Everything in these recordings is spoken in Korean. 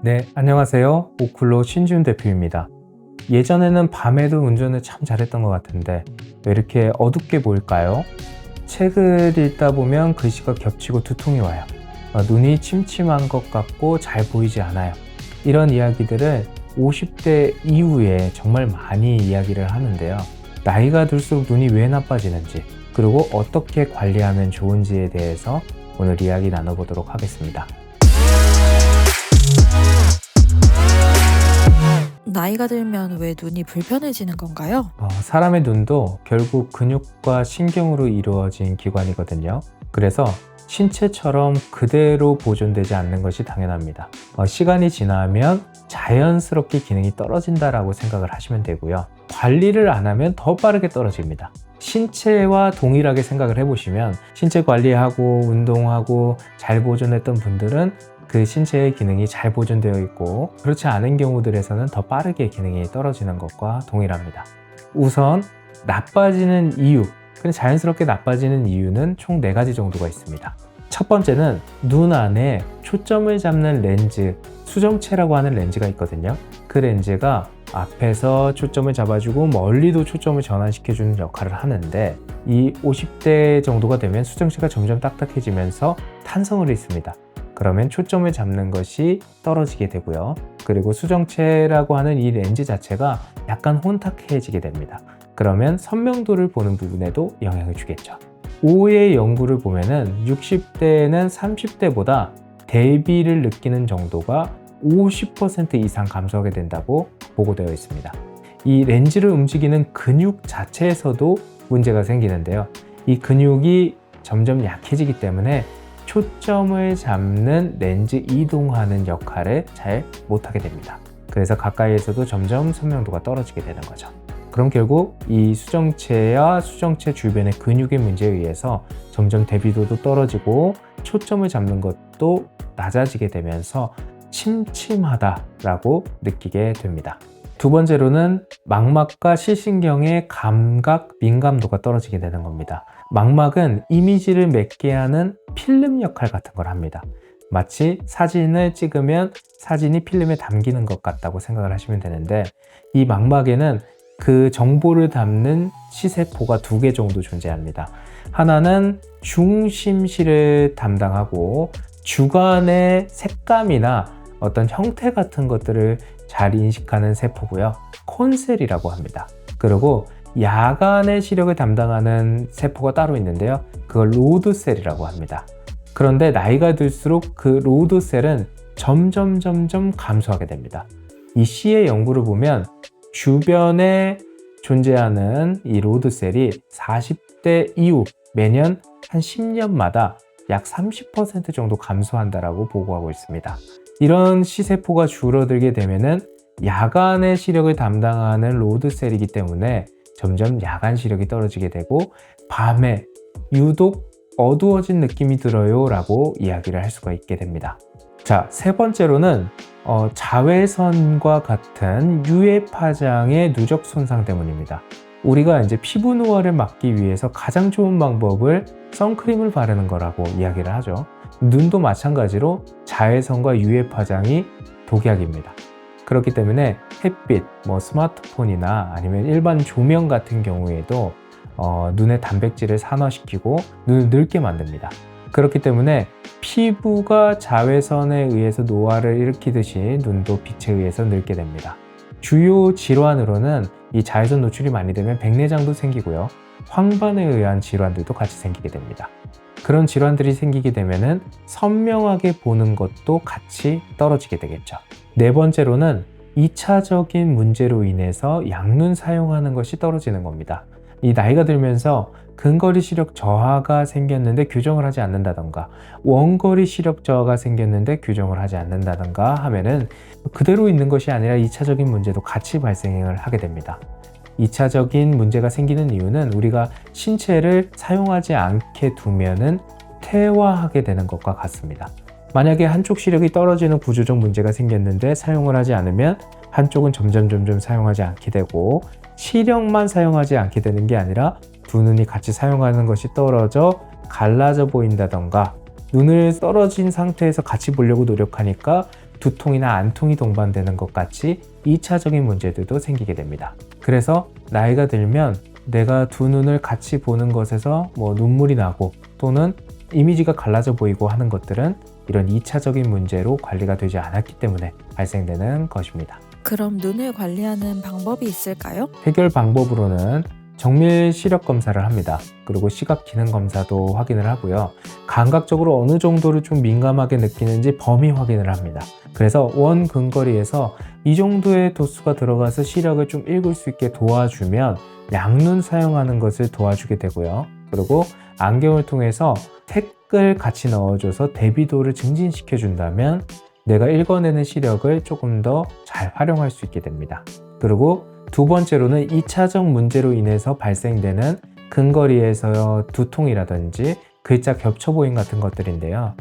네, 안녕하세요. 오클로 신지훈 대표입니다. 예전에는 밤에도 운전을 참 잘했던 것 같은데 왜 이렇게 어둡게 보일까요? 책을 읽다 보면 글씨가 겹치고 두통이 와요. 눈이 침침한 것 같고 잘 보이지 않아요. 이런 이야기들을 50대 이후에 정말 많이 이야기를 하는데요. 나이가 들수록 눈이 왜 나빠지는지, 그리고 어떻게 관리하면 좋은지에 대해서 오늘 이야기 나눠보도록 하겠습니다. 나이가 들면 왜 눈이 불편해지는 건가요? 사람의 눈도 결국 근육과 신경으로 이루어진 기관이거든요. 그래서 신체처럼 그대로 보존되지 않는 것이 당연합니다. 시간이 지나면 자연스럽게 기능이 떨어진다라고 생각을 하시면 되고요. 관리를 안 하면 더 빠르게 떨어집니다. 신체와 동일하게 생각을 해보시면 신체 관리하고 운동하고 잘 보존했던 분들은 그 신체의 기능이 잘 보존되어 있고, 그렇지 않은 경우들에서는 더 빠르게 기능이 떨어지는 것과 동일합니다. 우선 나빠지는 이유, 그냥 자연스럽게 나빠지는 이유는 총 4가지 정도가 있습니다. 첫 번째는 눈 안에 초점을 잡는 렌즈, 수정체라고 하는 렌즈가 있거든요. 그 렌즈가 앞에서 초점을 잡아주고 멀리도 초점을 전환시켜주는 역할을 하는데, 이 50대 정도가 되면 수정체가 점점 딱딱해지면서 탄성을 잃습니다. 그러면 초점을 잡는 것이 떨어지게 되고요. 그리고 수정체라고 하는 이 렌즈 자체가 약간 혼탁해지게 됩니다. 그러면 선명도를 보는 부분에도 영향을 주겠죠. 5의 연구를 보면은 60대는 30대보다 대비를 느끼는 정도가 50% 이상 감소하게 된다고 보고되어 있습니다. 이 렌즈를 움직이는 근육 자체에서도 문제가 생기는데요. 이 근육이 점점 약해지기 때문에 초점을 잡는 렌즈 이동하는 역할을 잘 못하게 됩니다. 그래서 가까이에서도 점점 선명도가 떨어지게 되는 거죠. 그럼 결국 이 수정체와 수정체 주변의 근육의 문제에 의해서 점점 대비도도 떨어지고 초점을 잡는 것도 낮아지게 되면서 침침하다라고 느끼게 됩니다. 두 번째로는 망막과 시신경의 감각 민감도가 떨어지게 되는 겁니다. 망막은 이미지를 맺게 하는 필름 역할 같은 걸 합니다. 마치 사진을 찍으면 사진이 필름에 담기는 것 같다고 생각을 하시면 되는데, 이 망막에는 그 정보를 담는 시세포가 2개 정도 존재합니다. 하나는 중심시를 담당하고 주관의 색감이나 어떤 형태 같은 것들을 잘 인식하는 세포고요. 콘셀이라고 합니다. 그리고 야간의 시력을 담당하는 세포가 따로 있는데요. 그걸 로드셀이라고 합니다. 그런데 나이가 들수록 그 로드셀은 점점 감소하게 됩니다. 이 C의 연구를 보면 주변에 존재하는 이 로드셀이 40대 이후 매년 한 10년마다 약 30% 정도 감소한다라고 보고하고 있습니다. 이런 시세포가 줄어들게 되면은 야간의 시력을 담당하는 로드셀이기 때문에 점점 야간 시력이 떨어지게 되고, 밤에 유독 어두워진 느낌이 들어요 라고 이야기를 할 수가 있게 됩니다. 자, 세 번째로는 자외선과 같은 UV 파장의 누적 손상 때문입니다. 우리가 이제 피부 노화를 막기 위해서 가장 좋은 방법을 선크림을 바르는 거라고 이야기를 하죠. 눈도 마찬가지로 자외선과 UV 파장이 독약입니다. 그렇기 때문에 햇빛, 스마트폰이나 아니면 일반 조명 같은 경우에도 눈의 단백질을 산화시키고 눈을 늙게 만듭니다. 그렇기 때문에 피부가 자외선에 의해서 노화를 일으키듯이 눈도 빛에 의해서 늙게 됩니다. 주요 질환으로는 이 자외선 노출이 많이 되면 백내장도 생기고요. 황반에 의한 질환들도 같이 생기게 됩니다. 그런 질환들이 생기게 되면은 선명하게 보는 것도 같이 떨어지게 되겠죠. 네 번째로는 2차적인 문제로 인해서 양눈 사용하는 것이 떨어지는 겁니다. 이 나이가 들면서 근거리 시력 저하가 생겼는데 교정을 하지 않는다던가, 원거리 시력 저하가 생겼는데 교정을 하지 않는다던가 하면은 그대로 있는 것이 아니라 2차적인 문제도 같이 발생을 하게 됩니다. 2차적인 문제가 생기는 이유는 우리가 신체를 사용하지 않게 두면은 퇴화하게 되는 것과 같습니다. 만약에 한쪽 시력이 떨어지는 구조적 문제가 생겼는데 사용을 하지 않으면 한쪽은 점점 사용하지 않게 되고, 시력만 사용하지 않게 되는 게 아니라 두 눈이 같이 사용하는 것이 떨어져 갈라져 보인다던가, 눈을 떨어진 상태에서 같이 보려고 노력하니까 두통이나 안통이 동반되는 것 같이 2차적인 문제들도 생기게 됩니다. 그래서 나이가 들면 내가 두 눈을 같이 보는 것에서 눈물이 나고 또는 이미지가 갈라져 보이고 하는 것들은 이런 2차적인 문제로 관리가 되지 않았기 때문에 발생되는 것입니다. 그럼 눈을 관리하는 방법이 있을까요? 해결 방법으로는 정밀 시력 검사를 합니다. 그리고 시각 기능 검사도 확인을 하고요. 감각적으로 어느 정도를 좀 민감하게 느끼는지 범위 확인을 합니다. 그래서 원 근거리에서 이 정도의 도수가 들어가서 시력을 좀 읽을 수 있게 도와주면 양눈 사용하는 것을 도와주게 되고요. 그리고 안경을 통해서 색을 같이 넣어줘서 대비도를 증진시켜 준다면 내가 읽어내는 시력을 조금 더 잘 활용할 수 있게 됩니다. 그리고 두 번째로는 2차적 문제로 인해서 발생되는 근거리에서 두통이라든지 글자 겹쳐 보임 같은 것들인데요.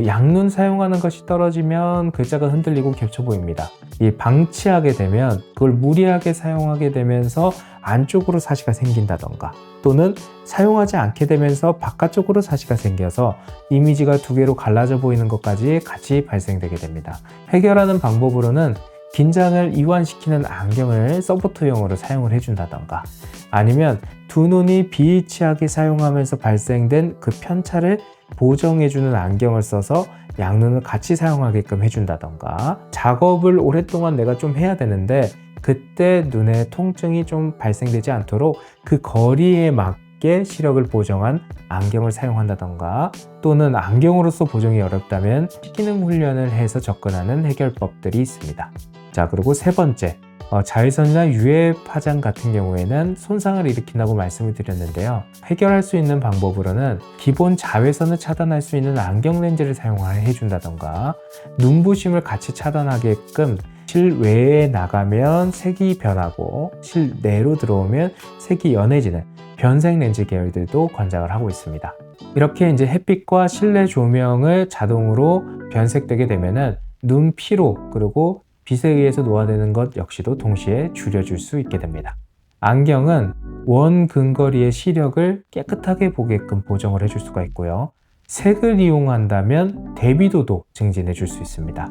양눈 사용하는 것이 떨어지면 글자가 흔들리고 겹쳐 보입니다. 이 방치하게 되면 그걸 무리하게 사용하게 되면서 안쪽으로 사시가 생긴다던가 또는 사용하지 않게 되면서 바깥쪽으로 사시가 생겨서 이미지가 두 개로 갈라져 보이는 것까지 같이 발생되게 됩니다. 해결하는 방법으로는 긴장을 이완시키는 안경을 서포트용으로 사용을 해준다던가 아니면 두 눈이 비일치하게 사용하면서 발생된 그 편차를 보정해주는 안경을 써서 양눈을 같이 사용하게끔 해준다던가 작업을 오랫동안 내가 좀 해야 되는데 그때 눈에 통증이 좀 발생되지 않도록 그 거리에 맞게 시력을 보정한 안경을 사용한다던가 또는 안경으로서 보정이 어렵다면 기능 훈련을 해서 접근하는 해결법들이 있습니다. 자, 그리고 세 번째, 자외선이나 UV 파장 같은 경우에는 손상을 일으킨다고 말씀을 드렸는데요. 해결할 수 있는 방법으로는 기본 자외선을 차단할 수 있는 안경 렌즈를 사용해 준다던가 눈부심을 같이 차단하게끔 실외에 나가면 색이 변하고 실내로 들어오면 색이 연해지는 변색 렌즈 계열들도 권장을 하고 있습니다. 이렇게 이제 햇빛과 실내 조명을 자동으로 변색되게 되면은 눈 피로 그리고 빛에 의해서 노화되는 것 역시도 동시에 줄여줄 수 있게 됩니다. 안경은 원 근거리의 시력을 깨끗하게 보게끔 보정을 해줄 수가 있고요. 색을 이용한다면 대비도도 증진해 줄 수 있습니다.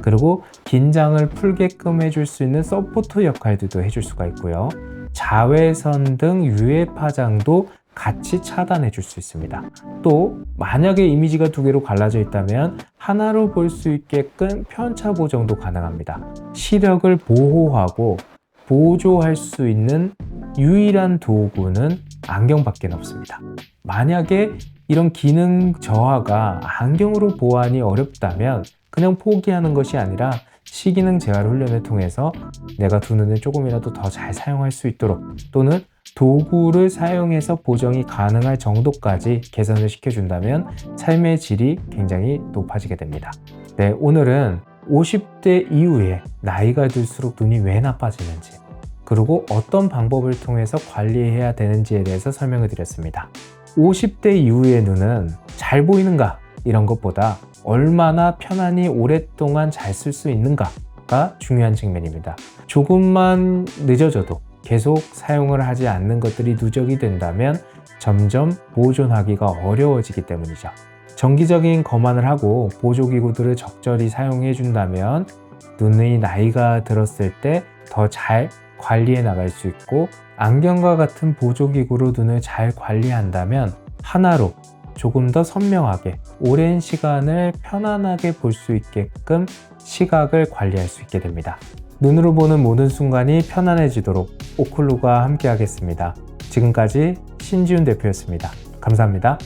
그리고 긴장을 풀게끔 해줄 수 있는 서포트 역할들도 해줄 수가 있고요. 자외선 등 UV 파장도 같이 차단해 줄 수 있습니다. 또 만약에 이미지가 두 개로 갈라져 있다면 하나로 볼 수 있게끔 편차 보정도 가능합니다. 시력을 보호하고 보조할 수 있는 유일한 도구는 안경밖에 없습니다. 만약에 이런 기능 저하가 안경으로 보완이 어렵다면 그냥 포기하는 것이 아니라 시기능 재활 훈련을 통해서 내가 두 눈을 조금이라도 더 잘 사용할 수 있도록 또는 도구를 사용해서 보정이 가능할 정도까지 개선을 시켜준다면 삶의 질이 굉장히 높아지게 됩니다. 네, 오늘은 50대 이후에 나이가 들수록 눈이 왜 나빠지는지 그리고 어떤 방법을 통해서 관리해야 되는지에 대해서 설명을 드렸습니다. 50대 이후의 눈은 잘 보이는가 이런 것보다 얼마나 편안히 오랫동안 잘 쓸 수 있는가가 중요한 측면입니다. 조금만 늦어져도 계속 사용을 하지 않는 것들이 누적이 된다면 점점 보존하기가 어려워지기 때문이죠. 정기적인 검안을 하고 보조기구들을 적절히 사용해 준다면 눈의 나이가 들었을 때 더 잘 관리해 나갈 수 있고 안경과 같은 보조기구로 눈을 잘 관리한다면 하나로 조금 더 선명하게 오랜 시간을 편안하게 볼 수 있게끔 시각을 관리할 수 있게 됩니다. 눈으로 보는 모든 순간이 편안해지도록 오클루가 함께 하겠습니다. 지금까지 신지훈 대표였습니다. 감사합니다.